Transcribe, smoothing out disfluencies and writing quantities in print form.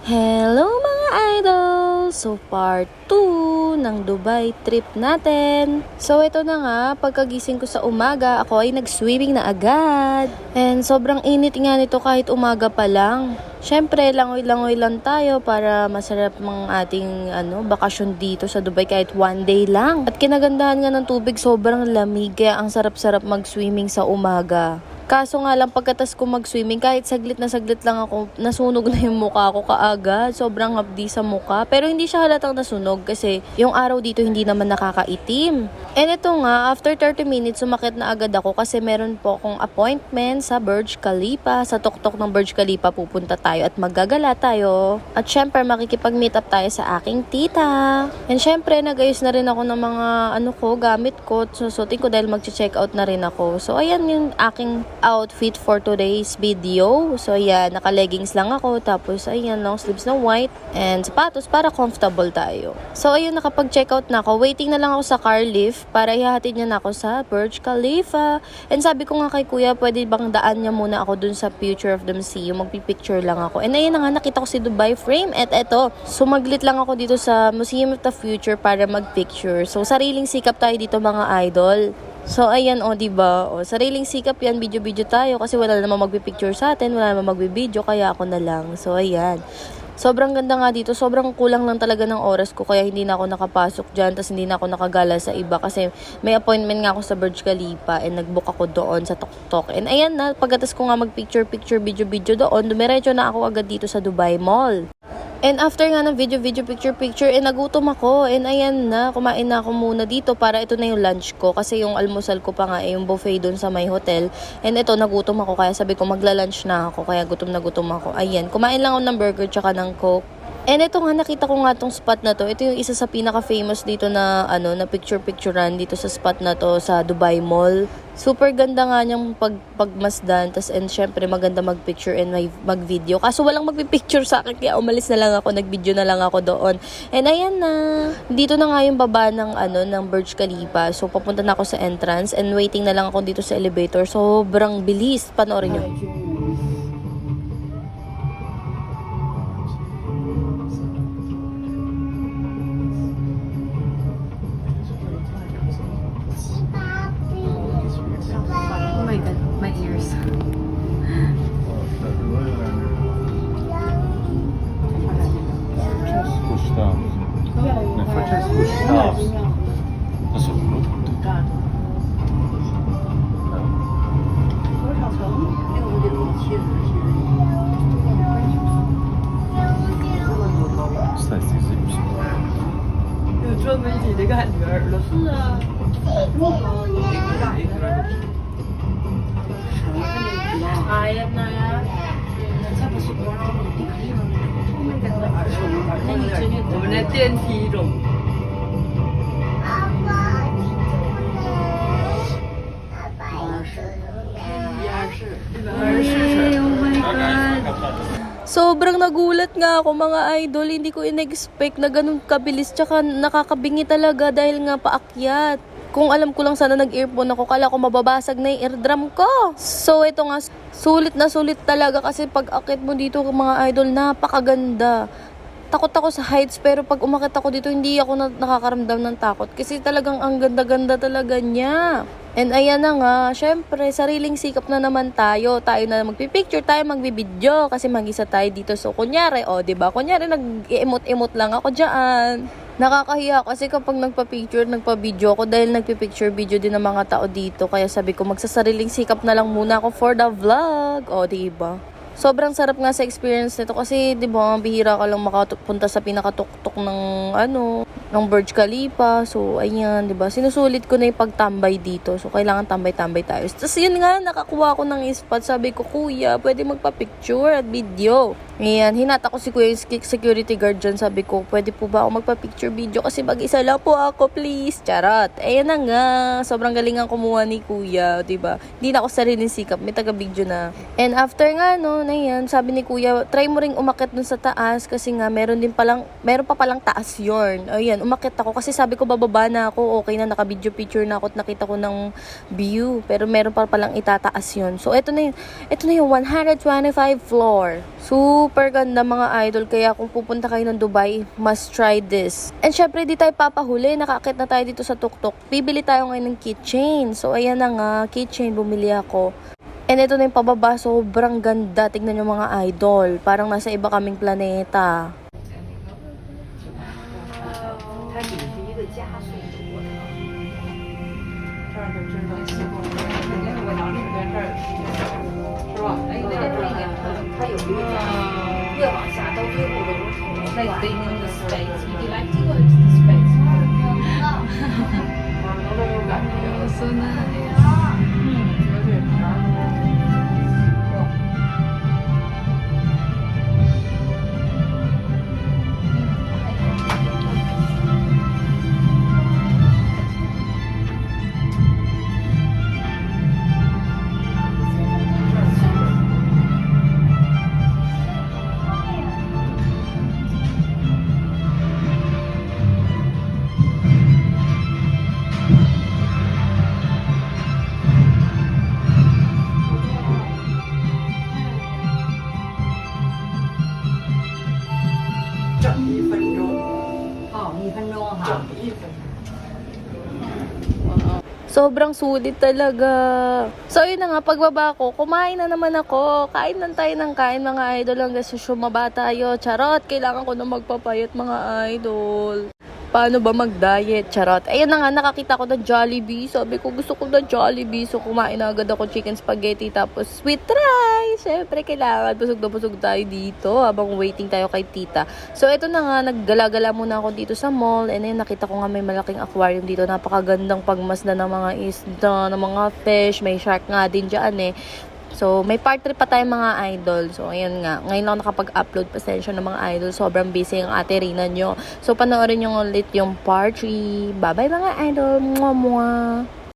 Hello mga idol! So part 2 ng Dubai trip natin. So ito na nga, pagkagising ko sa umaga, ako ay nag-swimming na agad. And sobrang init nga nito kahit umaga pa lang. Syempre, langoy-langoy lang tayo para masarap mga ating bakasyon dito sa Dubai kahit one day lang. At kinagandahan nga ng tubig, sobrang lamig kaya ang sarap-sarap mag-swimming sa umaga. Kaso nga lang pagkatas ko mag-swimming, kahit saglit lang ako, nasunog na yung mukha ko kaagad. Sobrang hapdi sa mukha. Pero hindi siya halatang nasunog kasi yung araw dito hindi naman nakakaitim. And ito nga, after 30 minutes, sumakit na agad ako kasi meron po akong appointment sa Burj Khalifa. Sa tuktok ng Burj Khalifa pupunta tayo at maggagala tayo. At syempre, makikipag-meet up tayo sa aking tita. And syempre, nag-ayos na rin ako ng mga gamit ko. Susutin ko dahil mag-check out na rin ako. So, ayan yung aking outfit for today's video. So, ayan, naka-leggings lang ako. Tapos, ayan, long sleeves na white. And sapatos para comfortable tayo. So, ayun, nakapag-check out na ako. Waiting na lang ako sa car lift para ihahatid niya na ako sa Burj Khalifa. And sabi ko nga kay kuya, pwede bang daan niya muna ako dun sa Future of the Museum. Magpipicture lang ako. And ayun na nga, nakita ko si Dubai frame. At eto, sumaglit lang ako dito sa Museum of the Future para magpicture. So, sariling sikap tayo dito mga idol. So, ayan, diba? Sariling sikap yan, video-video tayo kasi wala namang magpipicture sa atin, wala namang magbibideo, kaya ako na lang. So, ayan. Sobrang ganda nga dito, sobrang kulang lang talaga ng oras ko, kaya hindi na ako nakapasok dyan, tapos hindi na ako nakagala sa iba kasi may appointment nga ako sa Burj Khalifa and nagbook ako doon sa Tok-Tok. And ayan na, pagkatas ko nga mag-picture, video-video doon, dumiretso na ako agad dito sa Dubai Mall. And after nga ng video, picture, nagutom ako. And ayan na, kumain na ako muna dito para ito na yung lunch ko. Kasi yung almusal ko pa nga yung buffet doon sa may hotel. And ito, nagutom ako. Kaya sabi ko, magla-lunch na ako. Kaya gutom na gutom ako. Ayan, kumain lang ako ng burger tsaka ng Coke. And ito nga, nakita ko nga tong spot na to. Ito yung isa sa pinaka-famous dito na, na picture-picturean dito sa spot na to sa Dubai Mall. Super ganda nga niyang pagmasdan. And syempre, maganda mag-picture and mag-video. Kaso walang magpipicture sa akin, kaya umalis na lang ako. Nag-video na lang ako doon. And ayan na. Dito na nga yung baba ng Burj Khalifa. So, papunta na ako sa entrance. And waiting na lang ako dito sa elevator. Sobrang bilis. Panoorin niyo. Oh my god, my ears. Gustavo. Ne facciamo Gustavo. Adesso stai zitti. 有专门给那个女儿了。是啊。Ayan na. Tapos Oh my god, my arms. 我们的电梯中。Oh my god. Sobrang nagulat nga ako mga idol. Hindi ko in-expect na ganun kabilis. Tsaka nakakabingi talaga dahil nga paakyat. Kung alam ko lang sana nag-earphone ako, kala ko mababasag na yung eardrum ko. So ito nga, sulit na sulit talaga kasi pag akit mo dito mga idol, napakaganda. Takot ako sa heights pero pag umakit ako dito, hindi ako nakakaramdam ng takot. Kasi talagang ang ganda-ganda talaga niya. And ayan na nga, syempre, sariling sikap na naman tayo. Tayo na magpipicture, tayo magbibideo kasi mag-isa tayo dito. So, kunyari, diba? Kunyari, nag-emot-emot lang ako dyan. Nakakahiya kasi kapag nagpa-picture, nagpa-video ako dahil nagpipicture video din ng mga tao dito. Kaya sabi ko, magsasariling sikap na lang muna ako for the vlog. Diba? Sobrang sarap nga sa experience nito kasi 'di ba, bihira ka lang makapunta sa pinakatuktok ng Burj Khalifa. So ayan, 'di ba? Sinusulit ko na 'yung pagtambay dito. So kailangan tambay-tambay tayo. Tapos yun nga, nakakuha ko ng spot. Sabi ko, "Kuya, pwede magpa-picture at video." Ayan, hinata ko si kuya yung security guard dyan. Sabi ko, pwede po ba ako magpa-picture video? Kasi mag-isa lang po ako, please. Charot. Ayan na nga. Sobrang galing ang kumuha ni kuya, diba? Hindi na ako sariling sikap. May taga-video na. And after nga, na yan, sabi ni kuya, try mo ring umakyat dun sa taas kasi nga, meron pa palang taas yun. Ayan, ayun, umakyat ako kasi sabi ko bababa na ako, okay na, naka-video picture na ako at nakita ko ng view. Pero meron pa palang itataas yun. So, ito na yung 125 floor. Super ganda mga idol. Kaya kung pupunta kayo ng Dubai, must try this. And syempre, di tayo papahuli. Nakakit na tayo dito sa tuktok. Bibili tayo ngayon ng keychain. So, ayan na nga, keychain, bumili ako. And ito na yung pababa, sobrang ganda. Tignan nyo mga idol. Parang nasa iba kaming planeta. 它只是一个加速度。这儿就知道西部，肯定是我当时在这儿，是吧？哎，那个它有一个越往下到最后的时候，like they know the space. Would you like to go into the space? 都有感觉。So nice. 绝对。整1分钟。哦，1分钟哈。整1分钟。 Sobrang sulit talaga. So, yun na nga, pagbaba ko, kumain na naman ako. Kain lang tayo ng kain, mga idol. Hanggang sa sumaba tayo. Charot, kailangan ko na magpapayat, mga idol. Paano ba mag-diet? Charot. Ayun na nga, nakakita ko ng Jollibee. Sabi ko, gusto ko ng Jollibee. So, kumain na agad ako chicken spaghetti. Tapos, sweet rice. Siyempre, kailangan. Busog na busog tayo dito habang waiting tayo kay tita. So, ito na nga, naggala-gala muna ako dito sa mall. And then, nakita ko nga may malaking aquarium dito. Napakagandang pagmasdan ng mga isda, ng mga fish. May shark nga din dyan eh. So, may part 3 pa tayo mga idol. So, ayan nga. Ngayon lang nakapag-upload. Pasensya ng mga idol. Sobrang busy ang ate Rina nyo. So, panoorin nyo ulit yung part 3. Bye-bye mga idol. Mwah, mwah.